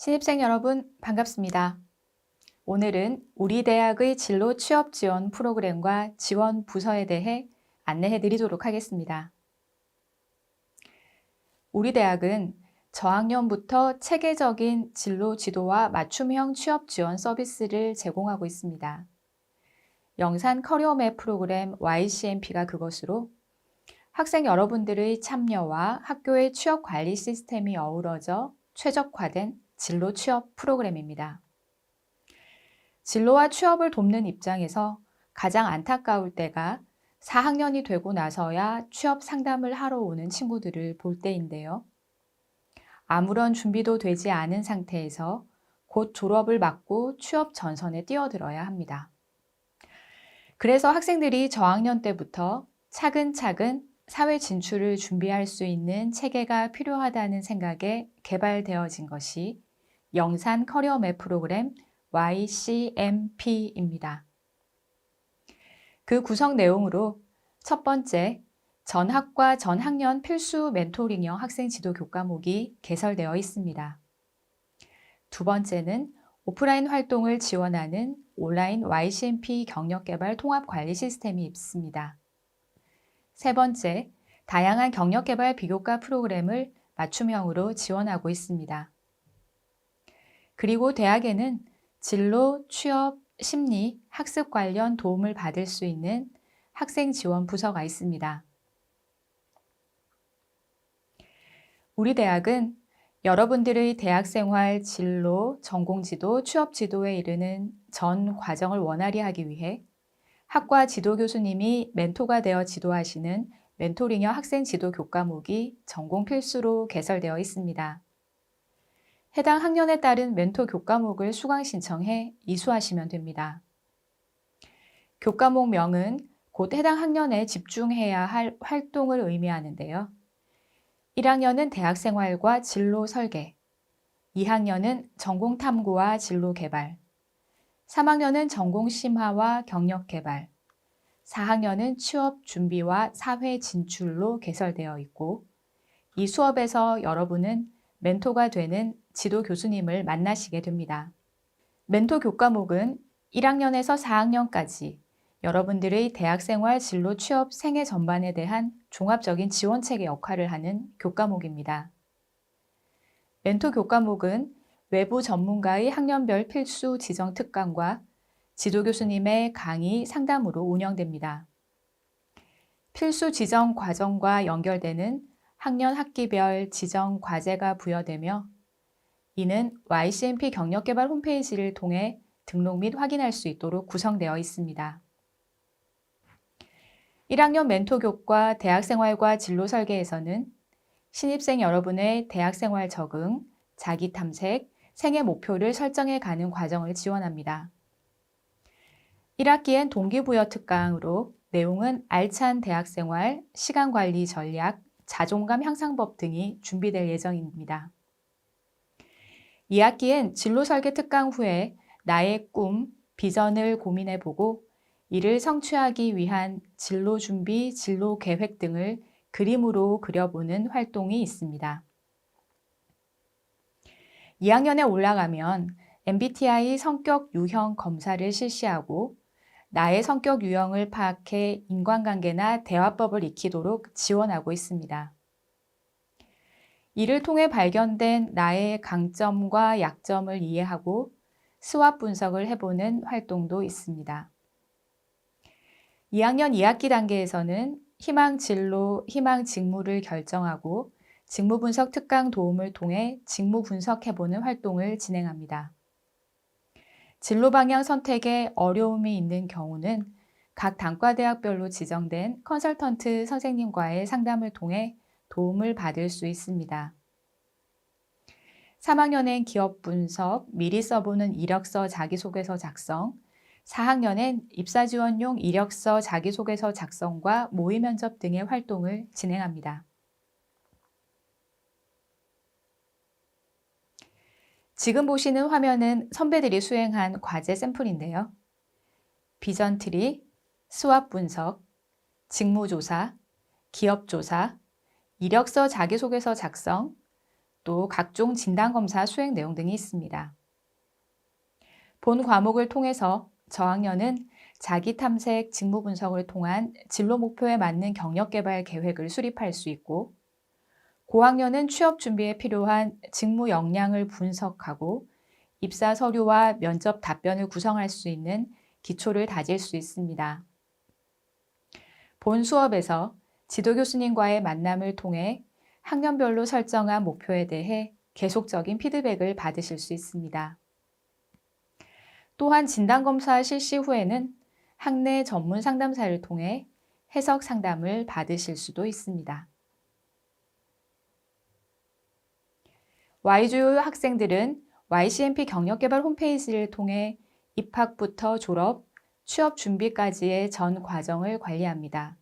신입생 여러분 반갑습니다. 오늘은 우리 대학의 진로 취업 지원 프로그램과 지원 부서에 대해 안내해 드리도록 하겠습니다. 우리 대학은 저학년부터 체계적인 진로 지도와 맞춤형 취업 지원 서비스를 제공하고 있습니다. 영산 커리어맵 프로그램 YCMP가 그것으로 학생 여러분들의 참여와 학교의 취업 관리 시스템이 어우러져 최적화된 진로 취업 프로그램입니다. 진로와 취업을 돕는 입장에서 가장 안타까울 때가 4학년이 되고 나서야 취업 상담을 하러 오는 친구들을 볼 때인데요. 아무런 준비도 되지 않은 상태에서 곧 졸업을 맞고 취업 전선에 뛰어들어야 합니다. 그래서 학생들이 저학년 때부터 차근차근 사회 진출을 준비할 수 있는 체계가 필요하다는 생각에 개발되어진 것이 영산 커리어맵 프로그램 YCMP입니다. 그 구성 내용으로 첫 번째, 전학과 전학년 필수 멘토링형 학생 지도 교과목이 개설되어 있습니다. 두 번째는 오프라인 활동을 지원하는 온라인 YCMP 경력개발 통합관리 시스템이 있습니다. 세 번째, 다양한 경력개발 비교과 프로그램을 맞춤형으로 지원하고 있습니다. 그리고 대학에는 진로, 취업, 심리, 학습 관련 도움을 받을 수 있는 학생 지원 부서가 있습니다. 우리 대학은 여러분들의 대학생활, 진로, 전공지도, 취업지도에 이르는 전 과정을 원활히 하기 위해 학과 지도 교수님이 멘토가 되어 지도하시는 멘토링형 학생 지도 교과목이 전공 필수로 개설되어 있습니다. 해당 학년에 따른 멘토 교과목을 수강 신청해 이수하시면 됩니다. 교과목명은 곧 해당 학년에 집중해야 할 활동을 의미하는데요. 1학년은 대학생활과 진로 설계, 2학년은 전공 탐구와 진로 개발, 3학년은 전공 심화와 경력 개발, 4학년은 취업 준비와 사회 진출로 개설되어 있고, 이 수업에서 여러분은 멘토가 되는 지도 교수님을 만나시게 됩니다. 멘토 교과목은 1학년에서 4학년까지 여러분들의 대학생활, 진로, 취업, 생애 전반에 대한 종합적인 지원체계 역할을 하는 교과목입니다. 멘토 교과목은 외부 전문가의 학년별 필수 지정 특강과 지도 교수님의 강의 상담으로 운영됩니다. 필수 지정 과정과 연결되는 학년 학기별 지정 과제가 부여되며 이는 YCMP 경력개발 홈페이지를 통해 등록 및 확인할 수 있도록 구성되어 있습니다. 1학년 멘토 교과 대학생활과 진로 설계에서는 신입생 여러분의 대학생활 적응, 자기 탐색, 생애 목표를 설정해 가는 과정을 지원합니다. 1학기엔 동기부여 특강으로 내용은 알찬 대학생활, 시간관리 전략, 자존감 향상법 등이 준비될 예정입니다. 2학기엔 진로 설계 특강 후에 나의 꿈, 비전을 고민해보고 이를 성취하기 위한 진로 준비, 진로 계획 등을 그림으로 그려보는 활동이 있습니다. 2학년에 올라가면 MBTI 성격 유형 검사를 실시하고 나의 성격 유형을 파악해 인간관계나 대화법을 익히도록 지원하고 있습니다. 이를 통해 발견된 나의 강점과 약점을 이해하고 스왑 분석을 해보는 활동도 있습니다. 2학년 2학기 단계에서는 희망 진로, 희망 직무를 결정하고 직무 분석 특강 도움을 통해 직무 분석해보는 활동을 진행합니다. 진로 방향 선택에 어려움이 있는 경우는 각 단과대학별로 지정된 컨설턴트 선생님과의 상담을 통해 도움을 받을 수 있습니다. 3학년엔 기업 분석, 미리 써보는 이력서 자기소개서 작성, 4학년엔 입사지원용 이력서 자기소개서 작성과 모의 면접 등의 활동을 진행합니다. 지금 보시는 화면은 선배들이 수행한 과제 샘플인데요. 비전 트리, 스왑 분석, 직무조사, 기업조사, 이력서 자기소개서 작성, 또 각종 진단검사 수행 내용 등이 있습니다. 본 과목을 통해서 저학년은 자기 탐색, 직무 분석을 통한 진로 목표에 맞는 경력 개발 계획을 수립할 수 있고, 고학년은 취업 준비에 필요한 직무 역량을 분석하고 입사 서류와 면접 답변을 구성할 수 있는 기초를 다질 수 있습니다. 본 수업에서 지도 교수님과의 만남을 통해 학년별로 설정한 목표에 대해 계속적인 피드백을 받으실 수 있습니다. 또한 진단검사 실시 후에는 학내 전문 상담사를 통해 해석 상담을 받으실 수도 있습니다. Y조 학생들은 YCMP 경력개발 홈페이지를 통해 입학부터 졸업, 취업 준비까지의 전 과정을 관리합니다.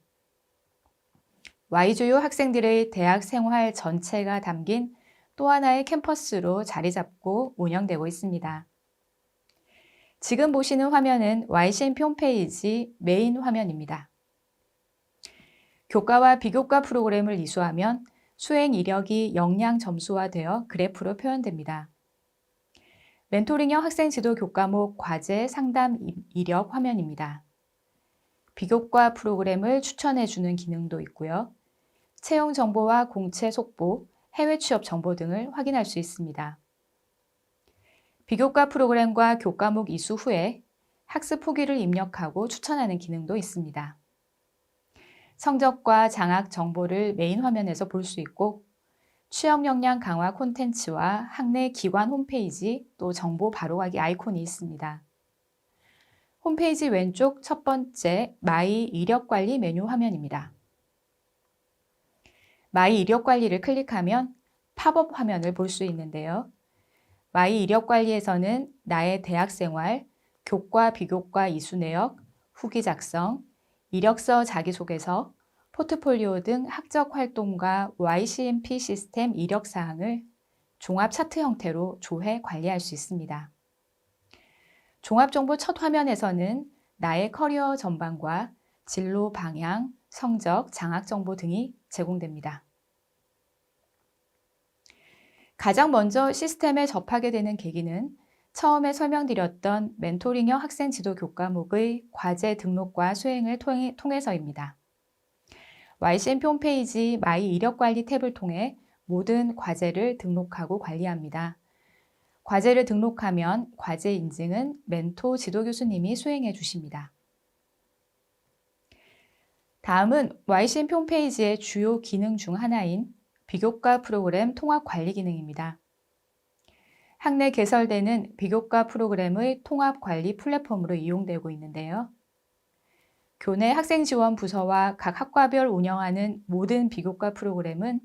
Y조요 학생들의 대학 생활 전체가 담긴 또 하나의 캠퍼스로 자리 잡고 운영되고 있습니다. 지금 보시는 화면은 YCMP 홈페이지 메인 화면입니다. 교과와 비교과 프로그램을 이수하면 수행 이력이 역량 점수화되어 그래프로 표현됩니다. 멘토링형 학생 지도 교과목 과제 상담 이력 화면입니다. 비교과 프로그램을 추천해주는 기능도 있고요. 채용 정보와 공채 속보, 해외 취업 정보 등을 확인할 수 있습니다. 비교과 프로그램과 교과목 이수 후에 학습 후기를 입력하고 추천하는 기능도 있습니다. 성적과 장학 정보를 메인 화면에서 볼 수 있고, 취업 역량 강화 콘텐츠와 학내 기관 홈페이지 또 정보 바로가기 아이콘이 있습니다. 홈페이지 왼쪽 첫 번째 마이 이력 관리 메뉴 화면입니다. 마이 이력 관리를 클릭하면 팝업 화면을 볼 수 있는데요. 마이 이력 관리에서는 나의 대학 생활, 교과, 비교과 이수 내역, 후기 작성, 이력서 자기소개서, 포트폴리오 등 학적 활동과 YCMP 시스템 이력 사항을 종합 차트 형태로 조회 관리할 수 있습니다. 종합 정보 첫 화면에서는 나의 커리어 전반과 진로 방향, 성적, 장학 정보 등이 제공됩니다. 가장 먼저 시스템에 접하게 되는 계기는 처음에 설명드렸던 멘토링형 학생 지도 교과목의 과제 등록과 수행을 통해서입니다. YCMP 홈페이지 마이 이력 관리 탭을 통해 모든 과제를 등록하고 관리합니다. 과제를 등록하면 과제 인증은 멘토 지도 교수님이 수행해 주십니다. 다음은 YCMP 홈페이지의 주요 기능 중 하나인 비교과 프로그램 통합 관리 기능입니다. 학내 개설되는 비교과 프로그램의 통합 관리 플랫폼으로 이용되고 있는데요. 교내 학생 지원 부서와 각 학과별 운영하는 모든 비교과 프로그램은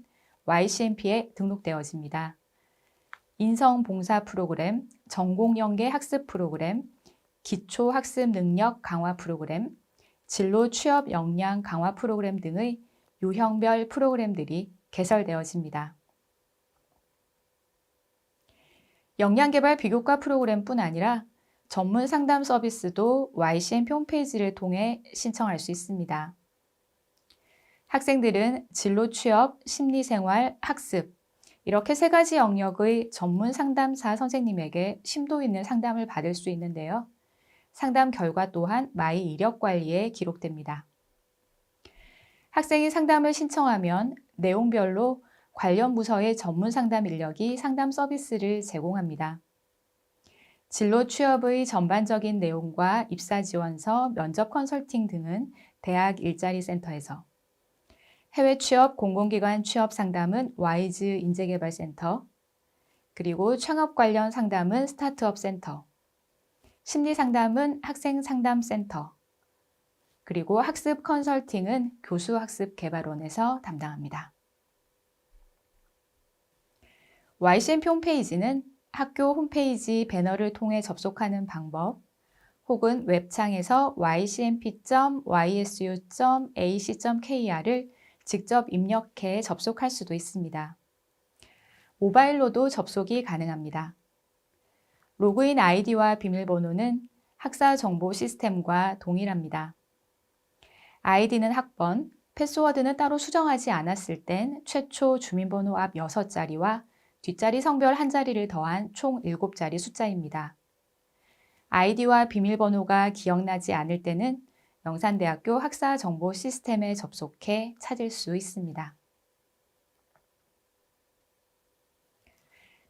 YCMP에 등록되어집니다. 인성 봉사 프로그램, 전공 연계 학습 프로그램, 기초 학습 능력 강화 프로그램, 진로 취업 역량 강화 프로그램 등의 유형별 프로그램들이 개설되어집니다. 역량개발 비교과 프로그램뿐 아니라 전문 상담 서비스도 YCMP 홈페이지를 통해 신청할 수 있습니다. 학생들은 진로 취업, 심리생활, 학습 이렇게 세 가지 영역의 전문 상담사 선생님에게 심도 있는 상담을 받을 수 있는데요. 상담 결과 또한 마이 이력 관리에 기록됩니다. 학생이 상담을 신청하면 내용별로 관련 부서의 전문 상담 인력이 상담 서비스를 제공합니다. 진로 취업의 전반적인 내용과 입사 지원서, 면접 컨설팅 등은 대학 일자리 센터에서, 해외 취업, 공공기관 취업 상담은 와이즈 인재개발센터, 그리고 창업 관련 상담은 스타트업 센터, 심리 상담은 학생 상담센터, 그리고 학습 컨설팅은 교수학습개발원에서 담당합니다. YCMP 홈페이지는 학교 홈페이지 배너를 통해 접속하는 방법 혹은 웹창에서 ycmp.ysu.ac.kr을 직접 입력해 접속할 수도 있습니다. 모바일로도 접속이 가능합니다. 로그인 아이디와 비밀번호는 학사 정보 시스템과 동일합니다. 아이디는 학번, 패스워드는 따로 수정하지 않았을 땐 최초 주민번호 앞 6자리와 뒷자리 성별 한 자리를 더한 총 7자리 숫자입니다. 아이디와 비밀번호가 기억나지 않을 때는 영산대학교 학사정보 시스템에 접속해 찾을 수 있습니다.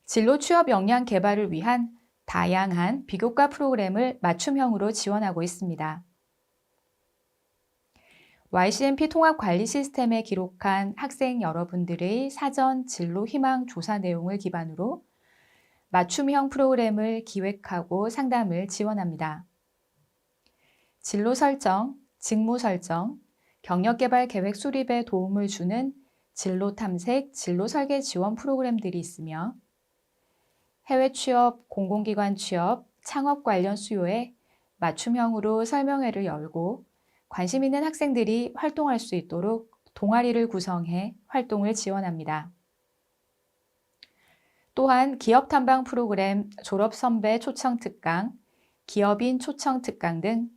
진로 취업 역량 개발을 위한 다양한 비교과 프로그램을 맞춤형으로 지원하고 있습니다. YCMP 통합 관리 시스템에 기록한 학생 여러분들의 사전 진로 희망 조사 내용을 기반으로 맞춤형 프로그램을 기획하고 상담을 지원합니다. 진로 설정, 직무 설정, 경력 개발 계획 수립에 도움을 주는 진로 탐색, 진로 설계 지원 프로그램들이 있으며 해외 취업, 공공기관 취업, 창업 관련 수요에 맞춤형으로 설명회를 열고 관심 있는 학생들이 활동할 수 있도록 동아리를 구성해 활동을 지원합니다. 또한 기업 탐방 프로그램, 졸업 선배 초청 특강, 기업인 초청 특강 등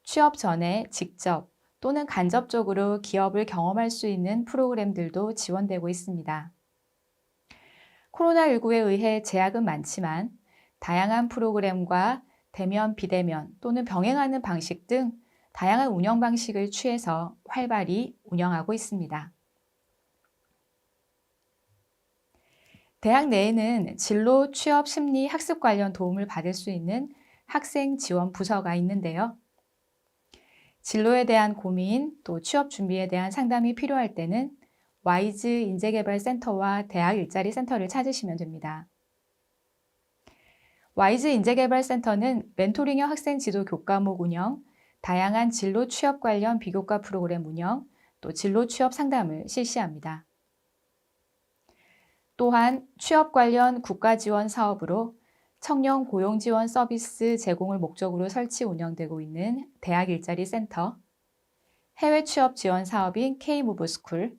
취업 전에 직접 또는 간접적으로 기업을 경험할 수 있는 프로그램들도 지원되고 있습니다. 코로나19에 의해 제약은 많지만 다양한 프로그램과 대면, 비대면 또는 병행하는 방식 등 다양한 운영 방식을 취해서 활발히 운영하고 있습니다. 대학 내에는 진로, 취업, 심리, 학습 관련 도움을 받을 수 있는 학생 지원 부서가 있는데요. 진로에 대한 고민, 또 취업 준비에 대한 상담이 필요할 때는 와이즈 인재개발센터와 대학 일자리 센터를 찾으시면 됩니다. 와이즈 인재개발센터는 멘토링형 학생 지도 교과목 운영, 다양한 진로 취업 관련 비교과 프로그램 운영, 또 진로 취업 상담을 실시합니다. 또한 취업 관련 국가 지원 사업으로 청년 고용 지원 서비스 제공을 목적으로 설치 운영되고 있는 대학 일자리 센터, 해외 취업 지원 사업인 K-무브스쿨,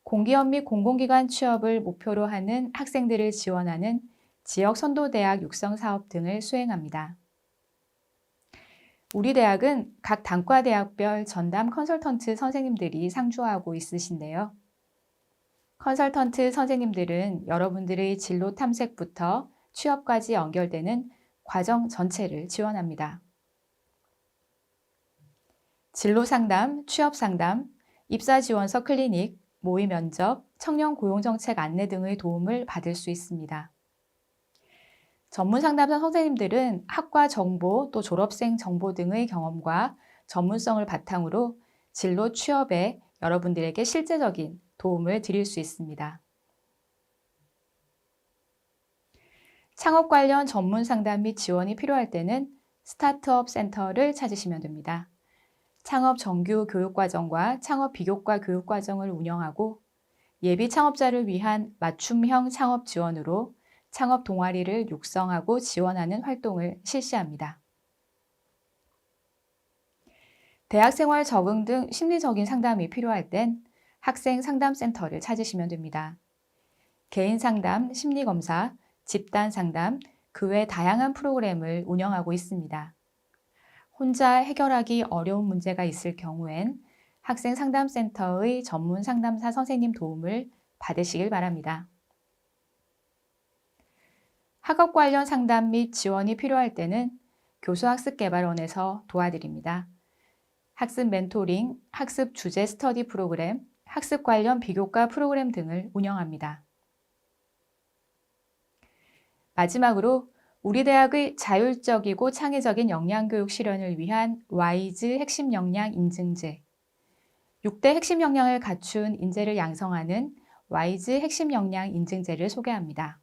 공기업 및 공공기관 취업을 목표로 하는 학생들을 지원하는 지역 선도대학 육성 사업 등을 수행합니다. 우리 대학은 각 단과대학별 전담 컨설턴트 선생님들이 상주하고 있으신데요. 컨설턴트 선생님들은 여러분들의 진로 탐색부터 취업까지 연결되는 과정 전체를 지원합니다. 진로 상담, 취업 상담, 입사 지원서 클리닉, 모의 면접, 청년 고용정책 안내 등의 도움을 받을 수 있습니다. 전문 상담사 선생님들은 학과 정보 또 졸업생 정보 등의 경험과 전문성을 바탕으로 진로 취업에 여러분들에게 실제적인 도움을 드릴 수 있습니다. 창업 관련 전문 상담 및 지원이 필요할 때는 스타트업 센터를 찾으시면 됩니다. 창업 정규 교육과정과 창업 비교과 교육과정을 운영하고 예비 창업자를 위한 맞춤형 창업 지원으로 창업 동아리를 육성하고 지원하는 활동을 실시합니다. 대학생활 적응 등 심리적인 상담이 필요할 땐 학생 상담센터를 찾으시면 됩니다. 개인 상담, 심리검사, 집단 상담, 그 외 다양한 프로그램을 운영하고 있습니다. 혼자 해결하기 어려운 문제가 있을 경우엔 학생 상담센터의 전문 상담사 선생님 도움을 받으시길 바랍니다. 학업 관련 상담 및 지원이 필요할 때는 교수학습개발원에서 도와드립니다. 학습 멘토링, 학습 주제 스터디 프로그램, 학습 관련 비교과 프로그램 등을 운영합니다. 마지막으로 우리 대학의 자율적이고 창의적인 역량교육 실현을 위한 와이즈 핵심 역량 인증제, 6대 핵심 역량을 갖춘 인재를 양성하는 와이즈 핵심 역량 인증제를 소개합니다.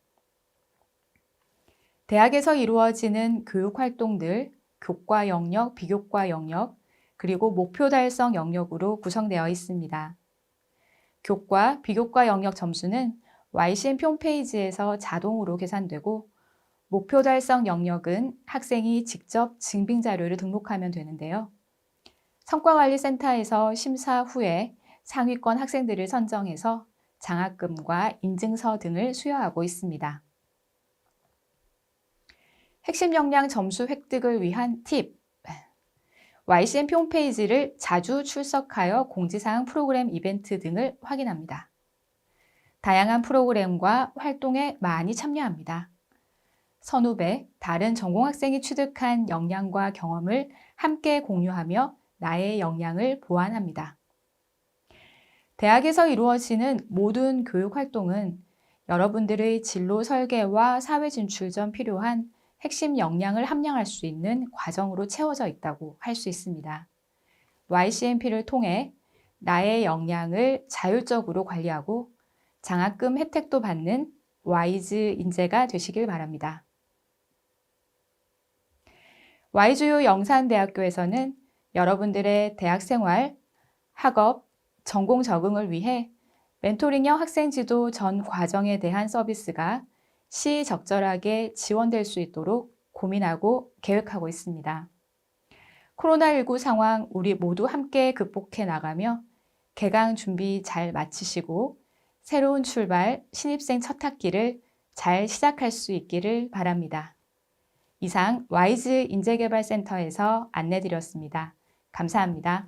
대학에서 이루어지는 교육 활동들, 교과 영역, 비교과 영역, 그리고 목표 달성 영역으로 구성되어 있습니다. 교과, 비교과 영역 점수는 YCMP 홈페이지에서 자동으로 계산되고 목표 달성 영역은 학생이 직접 증빙 자료를 등록하면 되는데요. 성과관리센터에서 심사 후에 상위권 학생들을 선정해서 장학금과 인증서 등을 수여하고 있습니다. 핵심 역량 점수 획득을 위한 팁. YCMP 홈페이지를 자주 출석하여 공지사항 프로그램 이벤트 등을 확인합니다. 다양한 프로그램과 활동에 많이 참여합니다. 선후배, 다른 전공학생이 취득한 역량과 경험을 함께 공유하며 나의 역량을 보완합니다. 대학에서 이루어지는 모든 교육 활동은 여러분들의 진로 설계와 사회 진출 전 필요한 핵심 역량을 함양할 수 있는 과정으로 채워져 있다고 할 수 있습니다. YCMP를 통해 나의 역량을 자율적으로 관리하고 장학금 혜택도 받는 와이즈 인재가 되시길 바랍니다. Y주요 영산대학교에서는 여러분들의 대학생활, 학업, 전공 적응을 위해 멘토링형 학생지도 전 과정에 대한 서비스가 시적절하게 지원될 수 있도록 고민하고 계획하고 있습니다. 코로나19 상황 우리 모두 함께 극복해 나가며 개강 준비 잘 마치시고 새로운 출발, 신입생 첫 학기를 잘 시작할 수 있기를 바랍니다. 이상 와이즈 인재개발센터에서 안내드렸습니다. 감사합니다.